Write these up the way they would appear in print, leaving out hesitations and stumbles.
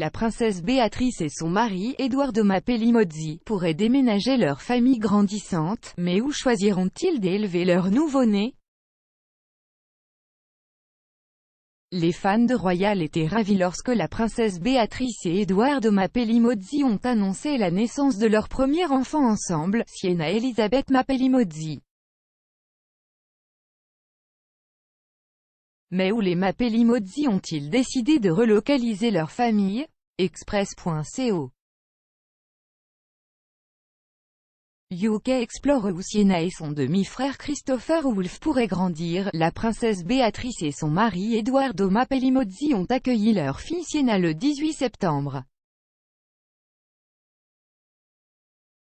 la princesse Béatrice et son mari, Edoardo Mapelli-Mozzi, pourraient déménager leur famille grandissante, mais où choisiront-ils d'élever leur nouveau-né? Les fans de Royal étaient ravis lorsque la princesse Béatrice et Edoardo Mapelli-Mozzi ont annoncé la naissance de leur premier enfant ensemble, Sienna Elisabeth Mapelli-Mozzi. Mais où les Mapelli-Mozzi ont-ils décidé de relocaliser leur famille? Express.co. UK explore où Sienna et son demi-frère Christopher Wolff pourraient grandir. La princesse Béatrice et son mari Edoardo Mapelli-Mozzi ont accueilli leur fille Sienna le 18 septembre.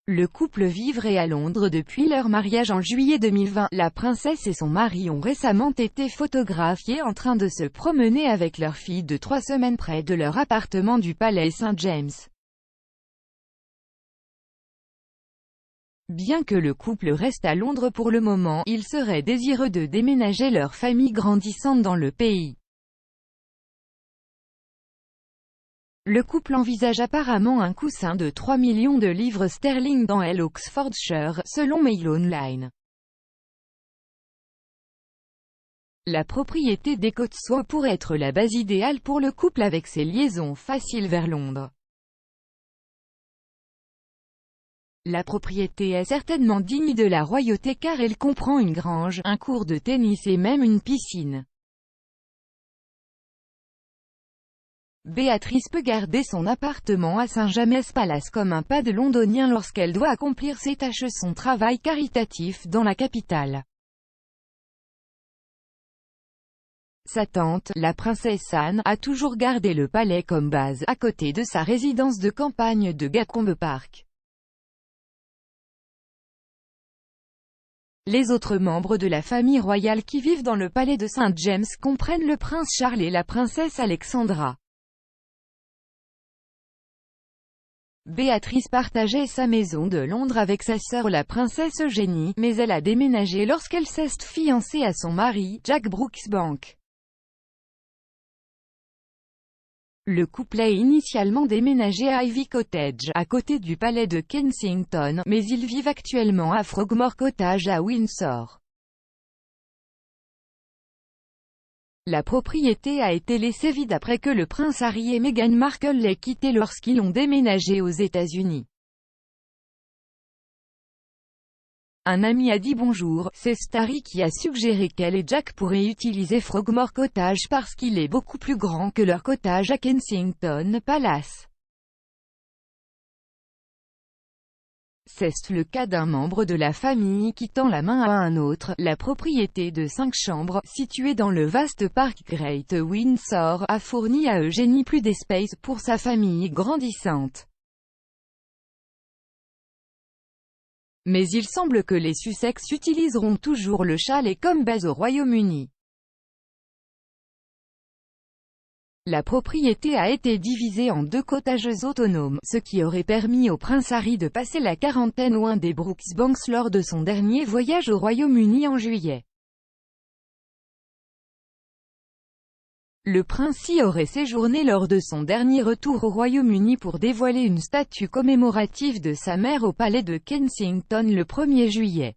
Le couple vivrait à Londres depuis leur mariage en juillet 2020. La princesse et son mari ont récemment été photographiés en train de se promener avec leur fille de 3 semaines près de leur appartement du palais St James. Bien que le couple reste à Londres pour le moment, ils seraient désireux de déménager leur famille grandissante dans le pays. Le couple envisage apparemment un coussin de 3 millions de livres sterling dans Oxfordshire, selon Mail Online. La propriété des Cotswolds pourrait être la base idéale pour le couple avec ses liaisons faciles vers Londres. La propriété est certainement digne de la royauté car elle comprend une grange, un court de tennis et même une piscine. Béatrice peut garder son appartement à St James Palace comme un pas de londonien lorsqu'elle doit accomplir ses tâches son travail caritatif dans la capitale. Sa tante, la princesse Anne, a toujours gardé le palais comme base, à côté de sa résidence de campagne de Gacombe Park. Les autres membres de la famille royale qui vivent dans le palais de St James comprennent le prince Charles et la princesse Alexandra. Béatrice partageait sa maison de Londres avec sa sœur la princesse Eugénie, mais elle a déménagé lorsqu'elle s'est fiancée à son mari, Jack Brooksbank. Le couple a initialement déménagé à Ivy Cottage, à côté du palais de Kensington, mais ils vivent actuellement à Frogmore Cottage à Windsor. La propriété a été laissée vide après que le prince Harry et Meghan Markle l'aient quittée lorsqu'ils ont déménagé aux États-Unis. Un ami a dit bonjour, c'est Starry qui a suggéré qu'elle et Jack pourraient utiliser Frogmore Cottage parce qu'il est beaucoup plus grand que leur cottage à Kensington Palace. C'est le cas d'un membre de la famille qui tend la main à un autre. La propriété de 5 chambres, située dans le vaste parc Great Windsor, a fourni à Eugénie plus d'espace pour sa famille grandissante. Mais il semble que les Sussex utiliseront toujours le chalet comme base au Royaume-Uni. La propriété a été divisée en 2 cottages autonomes, ce qui aurait permis au prince Harry de passer la quarantaine loin des Brooksbanks lors de son dernier voyage au Royaume-Uni en juillet. Le prince y aurait séjourné lors de son dernier retour au Royaume-Uni pour dévoiler une statue commémorative de sa mère au palais de Kensington le 1er juillet.